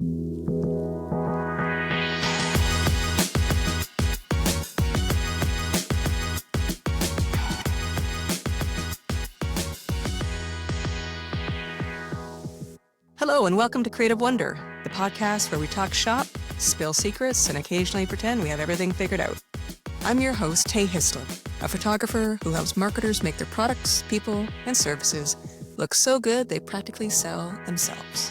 Hello and welcome to Creative Wonder, the podcast where we talk shop, spill secrets, and occasionally pretend we have everything figured out. I'm your host, Tay Hislop, a photographer who helps marketers make their products, people, and services look so good they practically sell themselves.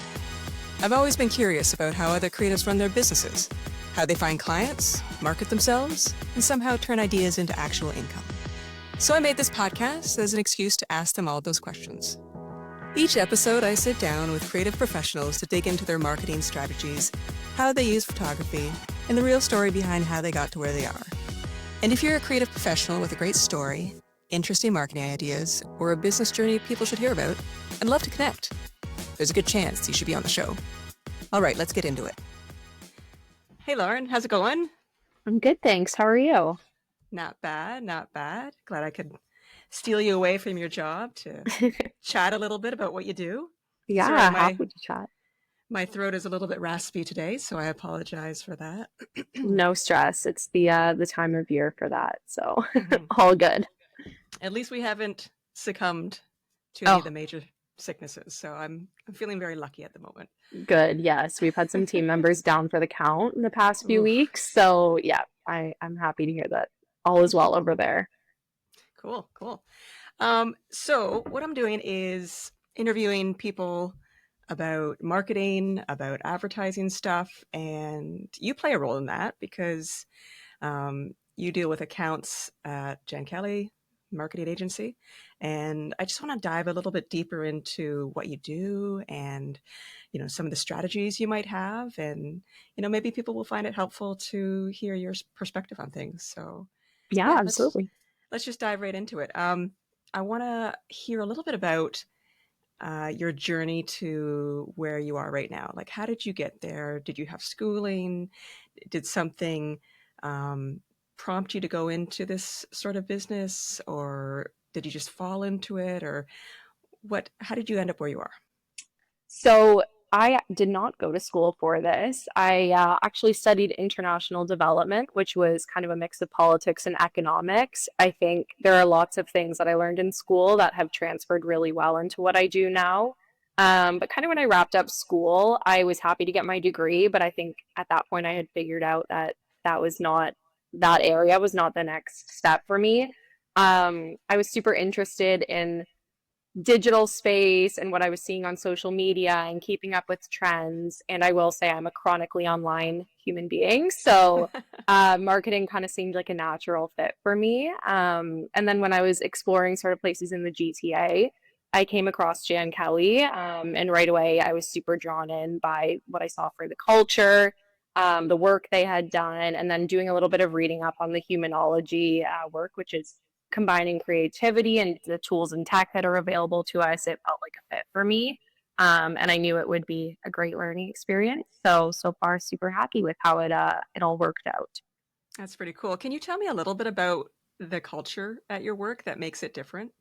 I've always been curious about how other creatives run their businesses, how they find clients, market themselves, and somehow turn ideas into actual income. So I made this podcast as an excuse to ask them all those questions. Each episode, I sit down with creative professionals to dig into their marketing strategies, how they use photography, and the real story behind how they got to where they are. And if you're a creative professional with a great story, interesting marketing ideas, or a business journey people should hear about, I'd love to connect. There's a good chance you should be on the show. All right, let's get into it. Hey, Lauren, how's it going? I'm good, thanks. How are you? Not bad, not bad. Glad I could steal you away from your job to chat a little bit about what you do. Yeah, Sorry, happy to chat. my throat is a little bit raspy today, so I apologize for that. No stress. It's the time of year for that, so Mhm. all good. At least we haven't succumbed to any of the major sicknesses, so I'm feeling very lucky at the moment. Good. Yes, we've had some team members down for the count in the past few Oof. weeks, so yeah, I'm happy to hear that all is well over there. Cool. So what I'm doing is interviewing people about marketing, about advertising stuff, and you play a role in that because you deal with accounts at Jan Kelly Marketing Agency, and I just want to dive a little bit deeper into what you do and some of the strategies you might have, and maybe people will find it helpful to hear your perspective on things. So Yeah, yeah, absolutely. let's just dive right into it. I want to hear a little bit about your journey to where you are right now. Like, how did you get there? Did you have schooling? Did something prompt you to go into this sort of business, or did you just fall into it, or what? How did you end up where you are? So I did not go to school for this. I actually studied international development, which was kind of a mix of politics and economics. I think there are lots of things that I learned in school that have transferred really well into what I do now. But kind of when I wrapped up school, I was happy to get my degree, but I think at that point I had figured out that that area was not the next step for me. I was super interested in digital space and what I was seeing on social media and keeping up with trends. And I will say I'm a chronically online human being. So marketing kind of seemed like a natural fit for me. And then when I was exploring sort of places in the GTA, I came across Jan Kelly. And right away, I was super drawn in by what I saw for the culture, the work they had done, and then doing a little bit of reading up on the humanology work, which is combining creativity and the tools and tech that are available to us. It felt like a fit for me. And I knew it would be a great learning experience. So far, super happy with how it all worked out. That's pretty cool. Can you tell me a little bit about the culture at your work that makes it different?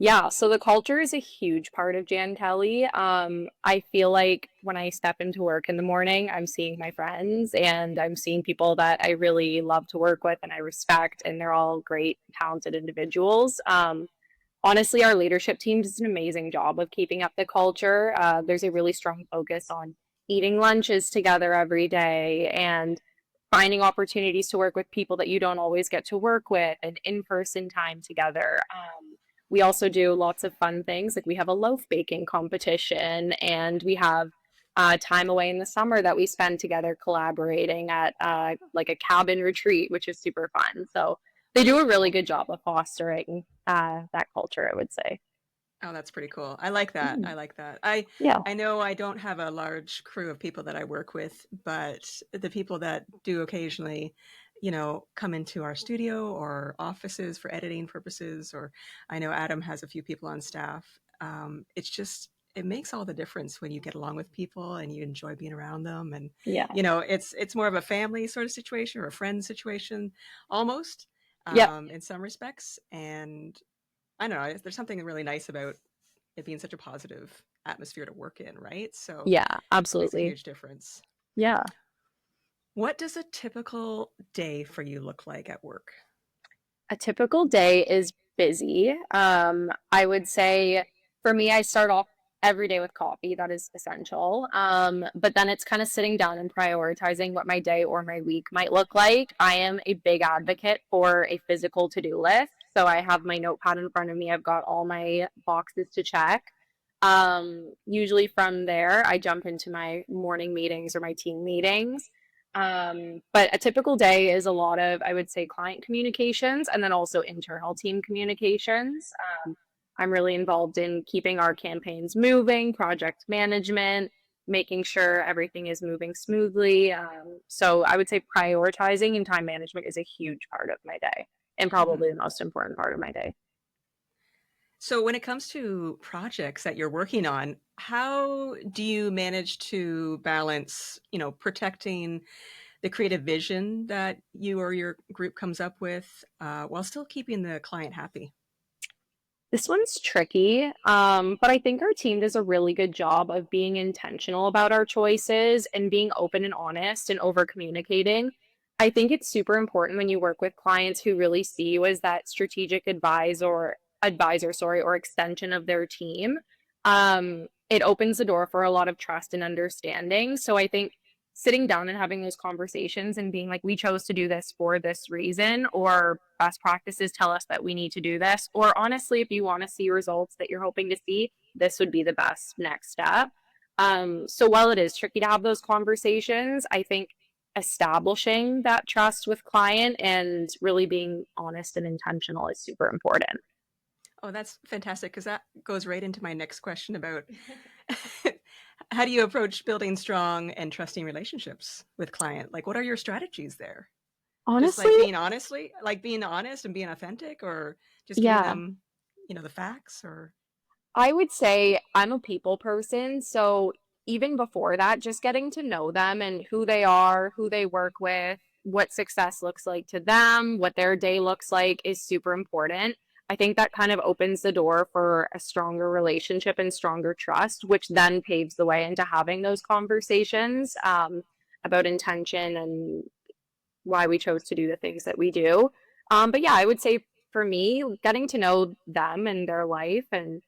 Yeah, so the culture is a huge part of Jan Kelly. I feel like when I step into work in the morning, I'm seeing my friends and I'm seeing people that I really love to work with and I respect, and they're all great, talented individuals. Honestly, our leadership team does an amazing job of keeping up the culture. There's a really strong focus on eating lunches together every day and finding opportunities to work with people that you don't always get to work with and in-person time together. We also do lots of fun things. Like we have a loaf baking competition and we have time away in the summer that we spend together collaborating at like a cabin retreat, which is super fun. So they do a really good job of fostering that culture, I would say. Oh, that's pretty cool. I like that. I like that. I Yeah. I know I don't have a large crew of people that I work with, but the people that do occasionally, come into our studio or offices for editing purposes, or I know Adam has a few people on staff. It makes all the difference when you get along with people and you enjoy being around them, and Yeah. it's more of a family sort of situation or a friend situation almost, Yep. in some respects. And I don't know. There's something really nice about it being such a positive atmosphere to work in, right? So Yeah, it makes a absolutely. huge difference. Yeah. What does a typical day for you look like at work? A typical day is busy. I would say for me, I start off every day with coffee. That is essential. But then it's kind of sitting down and prioritizing what my day or my week might look like. I am a big advocate for a physical to-do list. So I have my notepad in front of me. I've got all my boxes to check. Usually from there, I jump into my morning meetings or my team meetings. But a typical day is a lot of, I would say, client communications and then also internal team communications. I'm really involved in keeping our campaigns moving, project management, making sure everything is moving smoothly. So I would say prioritizing and time management is a huge part of my day and Mhm. probably the most important part of my day. So when it comes to projects that you're working on, how do you manage to balance, protecting the creative vision that you or your group comes up with while still keeping the client happy? This one's tricky, but I think our team does a really good job of being intentional about our choices and being open and honest and over communicating. I think it's super important when you work with clients who really see you as that strategic advisor, sorry, or extension of their team. It opens the door for a lot of trust and understanding. So I think sitting down and having those conversations and being like, we chose to do this for this reason, or best practices tell us that we need to do this, or honestly, if you want to see results that you're hoping to see, this would be the best next step. So while it is tricky to have those conversations, I think establishing that trust with client and really being honest and intentional is super important. Oh, that's fantastic because that goes right into my next question about how do you approach building strong and trusting relationships with client? Like, what are your strategies there? Just Honestly, like being honest and being authentic, or just giving yeah. them, the facts, or I would say I'm a people person. So even before that, just getting to know them and who they are, who they work with, what success looks like to them, what their day looks like is super important. I think that kind of opens the door for a stronger relationship and stronger trust, which then paves the way into having those conversations about intention and why we chose to do the things that we do. But yeah, I would say for me, getting to know them and their life and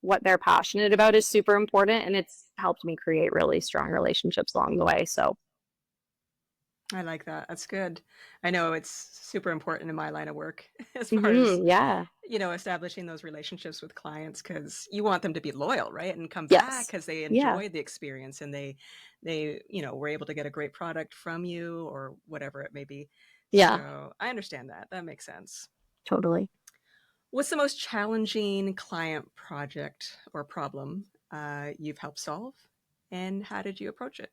what they're passionate about is super important. And it's helped me create really strong relationships along the way. So, I like that. That's good. I know it's super important in my line of work as far as, yeah. establishing those relationships with clients because you want them to be loyal, right? And come back Yes. because they Yeah. enjoyed the experience and they were able to get a great product from you or whatever it may be. Yeah. So I understand that. That makes sense. Totally. What's the most challenging client project or problem you've helped solve? And how did you approach it?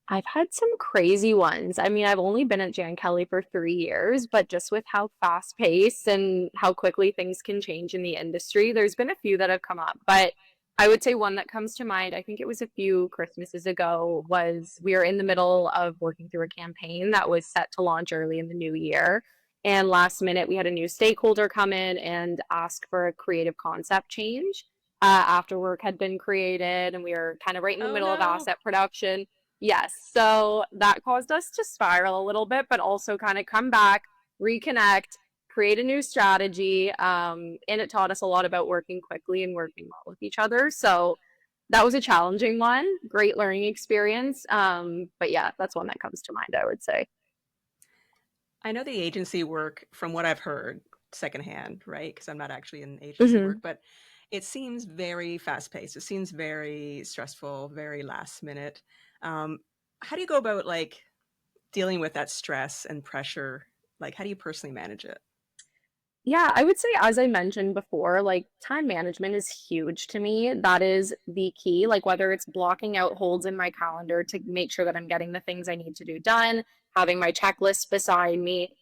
I've had some crazy ones. I mean, I've only been at Jan Kelly for 3 years, but just with how fast paced and how quickly things can change in the industry, there's been a few that have come up. But I would say one that comes to mind, I think it was a few Christmases ago, was we were in the middle of working through a campaign that was set to launch early in the new year. And last minute, we had a new stakeholder come in and ask for a creative concept change after work had been created. And we were kind of right in the Oh middle of no. asset production. Yes. So that caused us to spiral a little bit, but also kind of come back, reconnect, create a new strategy. And it taught us a lot about working quickly and working well with each other. So that was a challenging one, great learning experience. But yeah, that's one that comes to mind, I would say. I know the agency work, from what I've heard secondhand, right? Because I'm not actually in agency work, Hmm. but it seems very fast paced. It seems very stressful, very last minute. Um, how do you go about like dealing with that stress and pressure? Like, how do you personally manage it? Yeah, I would say, as I mentioned before, like time management is huge to me. That is the key. Like, whether it's blocking out holds in my calendar to make sure that I'm getting the things I need to do done, having my checklist beside me.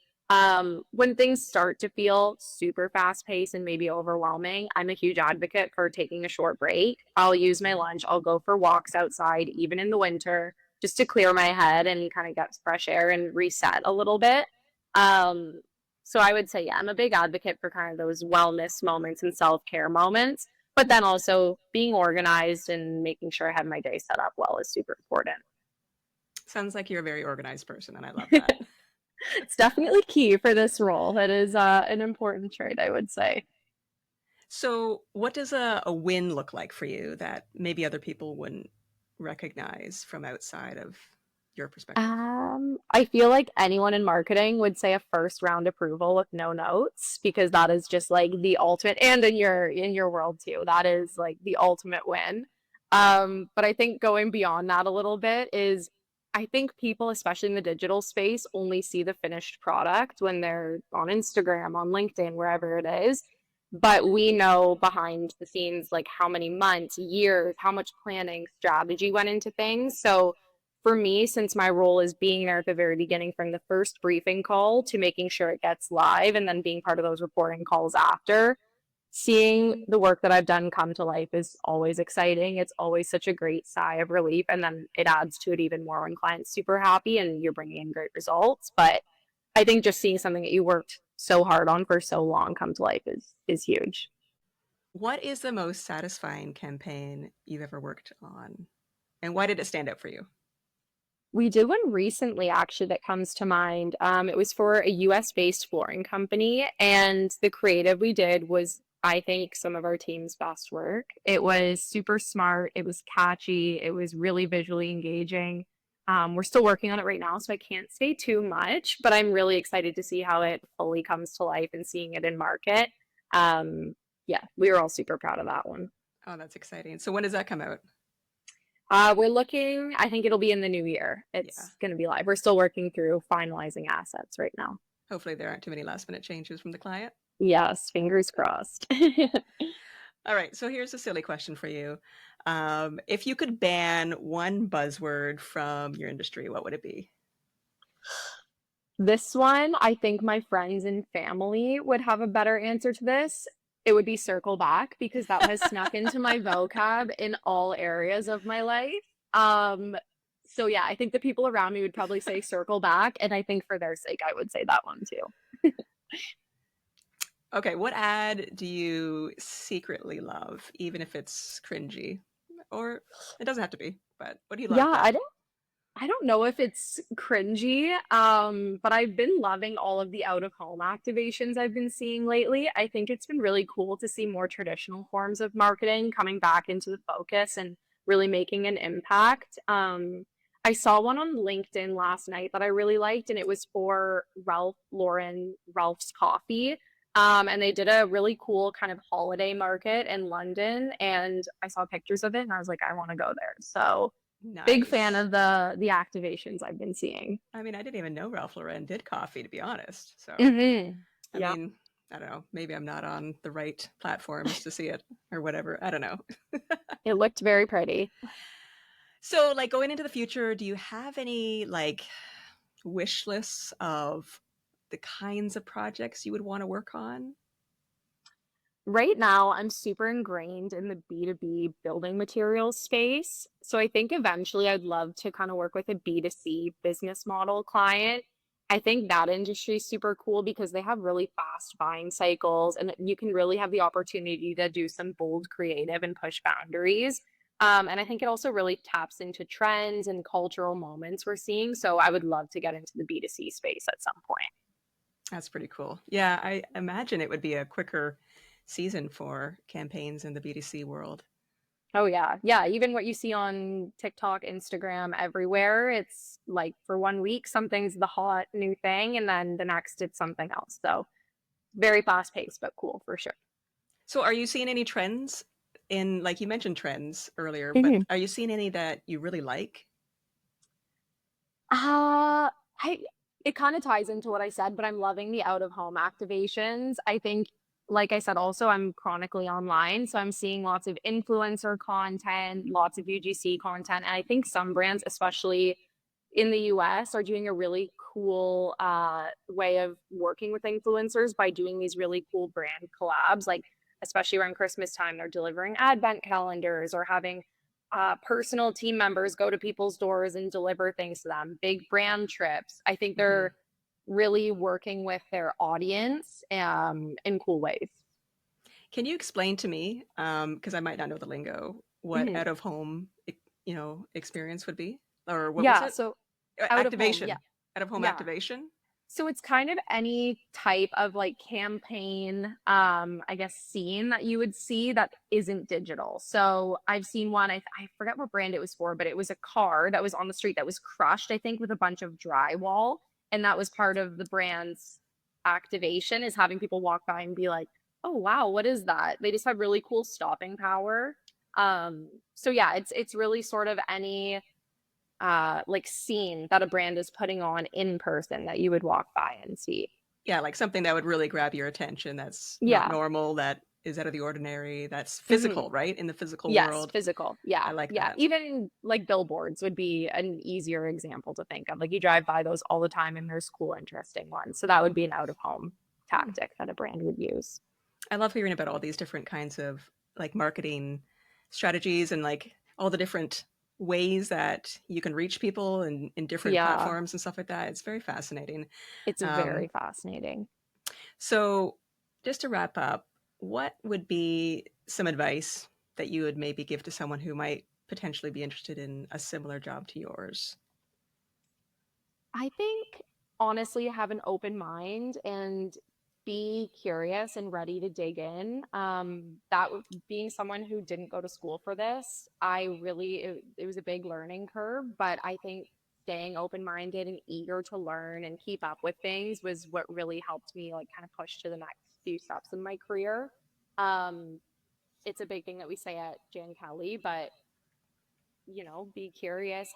When things start to feel super fast paced and maybe overwhelming, I'm a huge advocate for taking a short break. I'll use my lunch, I'll go for walks outside, even in the winter, just to clear my head and kind of get fresh air and reset a little bit. So I would say, yeah, I'm a big advocate for kind of those wellness moments and self-care moments. But then also being organized and making sure I have my day set up well is super important. Sounds like you're a very organized person, and I love that. It's definitely key for this role. It is an important trait, I would say. So, what does a win look like for you that maybe other people wouldn't recognize from outside of your perspective? I feel like anyone in marketing would say a first round approval with no notes because that is just like the ultimate, and in your world too, that is like the ultimate win. Yeah. But I think going beyond that a little bit is I think people, especially in the digital space, only see the finished product when they're on Instagram, on LinkedIn, wherever it is. But we know behind the scenes like how many months, years, how much planning, strategy went into things. So for me, since my role is being there at the very beginning from the first briefing call to making sure it gets live and then being part of those reporting calls after, seeing the work that I've done come to life is always exciting. It's always such a great sigh of relief. And then it adds to it even more when clients super happy and you're bringing in great results. But I think just seeing something that you worked so hard on for so long come to life is huge. What is the most satisfying campaign you've ever worked on? And why did it stand out for you? We did one recently, actually, that comes to mind. It was for a US based flooring company, and the creative we did was, I think, some of our team's best work. It was super smart, it was catchy, it was really visually engaging. We're still working on it right now, so I can't say too much, but I'm really excited to see how it fully comes to life and seeing it in market. Um, yeah, we were all super proud of that one. Oh, that's exciting. So, when does that come out? We're looking, I think it'll be in the new year. Yeah. It's going to be live. We're still working through finalizing assets right now. Hopefully, there aren't too many last minute changes from the client. Yes, fingers crossed. All right. So, here's a silly question for you. If you could ban one buzzword from your industry, what would it be? This one, I think my friends and family would have a better answer to this. It would be circle back because that has snuck into my vocab in all areas of my life. Um, so yeah, I think the people around me would probably say circle back, and I think for their sake, I would say that one too. Okay. What ad do you secretly love, even if it's cringy? Or it doesn't have to be, but what do you love Yeah, that? I don't know if it's cringy, but I've been loving all of the out of home activations I've been seeing lately. I think it's been really cool to see more traditional forms of marketing coming back into the focus and really making an impact. I saw one on LinkedIn last night that I really liked, and it was for Ralph Lauren, Ralph's Coffee. And they did a really cool kind of holiday market in London, and I saw pictures of it, and I was like, I want to go there. So big fan Nice. of the activations I've been seeing. I mean, I didn't even know Ralph Lauren did coffee, to be honest. So, I Yeah, mean, I don't know. Maybe I'm not on the right platforms to see it or whatever. I don't know. it looked very pretty. So, like going into the future, do you have any like wish lists of the kinds of projects you would want to work on? Right now, I'm super ingrained in the B2B building materials space. So I think eventually I'd love to kind of work with a B2C business model client. I think that industry is super cool because they have really fast buying cycles and you can really have the opportunity to do some bold creative and push boundaries. And I think it also really taps into trends and cultural moments we're seeing. So I would love to get into the B2C space at some point. That's pretty cool. Yeah, I imagine it would be a quicker season for campaigns in the B2C world. Oh yeah. Yeah, even what you see on TikTok, Instagram, everywhere, it's like for one week something's the hot new thing and then the next it's something else. So, very fast paced but cool for sure. So, are you seeing any trends in, like you mentioned trends earlier, but Mhm. are you seeing any that you really like? I it kind of ties into what I said, but I'm loving the out of home activations. I think like I said also I'm chronically online, so I'm seeing lots of influencer content, lots of UGC content, and I think some brands especially in the US are doing a really cool way of working with influencers by doing these really cool brand collabs. Like, especially around Christmas time, they're delivering advent calendars or having personal team members go to people's doors and deliver things to them, big brand trips. I think Hmm. they're really working with their audience in cool ways. Can you explain to me, because I might not know the lingo, what Mhm. out of home, experience would be? Or what was Yeah, it? so out of home, yeah. Activation. Out of home Yeah. activation? So it's kind of any type of like campaign, I guess, scene that you would see that isn't digital. So I've seen one, I forget what brand it was for, but it was a car that was on the street that was crushed, I think, with a bunch of drywall. And that was part of the brand's activation, is having people walk by and be like, oh wow, what is that? They just have really cool stopping power. So yeah, it's really sort of any like scene that a brand is putting on in person that you would walk by and see. Yeah, like something that would really grab your attention that's not Yeah. normal, that is out of the ordinary, that's Hmm. physical, right? In the physical Yes, world. physical. Yeah. I like Yeah. that. Even like billboards would be an easier example to think of. Like you drive by those all the time and there's cool, interesting ones. So that would be an out of home Hmm. tactic that a brand would use. I love hearing about all these different kinds of like marketing strategies and like all the different ways that you can reach people in different Yeah, platforms and stuff like that. It's very fascinating. it's Um, very fascinating. so, just to wrap up, what would be some advice that you would maybe give to someone who might potentially be interested in a similar job to yours? I think honestly, have an open mind and be curious and ready to dig in. Being someone who didn't go to school for this, it was a big learning curve, but I think staying open minded and eager to learn and keep up with things was what really helped me like kind of push to the next few steps in my career. Um, it's a big thing that we say at Jan Kelly, but be curious,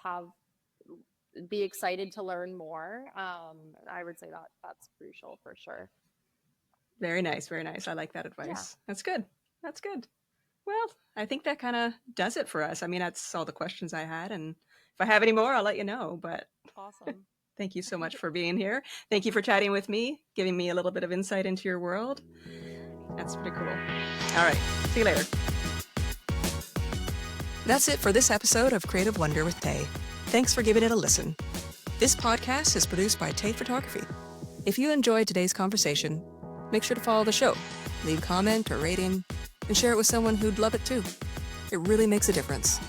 be excited to learn more. I would say that that's crucial for sure. Very nice, very nice. I like that Yeah, advice. That's good. That's good. Well, I think that kind of does it for us. I mean, that's all the questions I had. And if I have any more, I'll let you know. But awesome. thank you so much for being here. Thank you for chatting with me, giving me a little bit of insight into your world. That's pretty cool. All right. See you later. That's it for this episode of Creative Wonder with Tay. Thanks for giving it a listen. This podcast is produced by Tay Photography. If you enjoyed today's conversation, make sure to follow the show, leave a comment or rating, and share it with someone who'd love it too. It really makes a difference.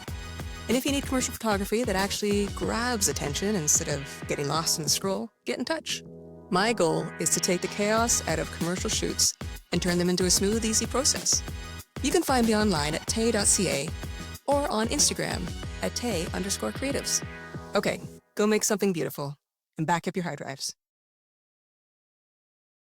And if you need commercial photography that actually grabs attention instead of getting lost in the scroll, get in touch. My goal is to take the chaos out of commercial shoots and turn them into a smooth, easy process. You can find me online at tay.ca or on Instagram at tay_creatives. Okay, go make something beautiful and back up your hard drives.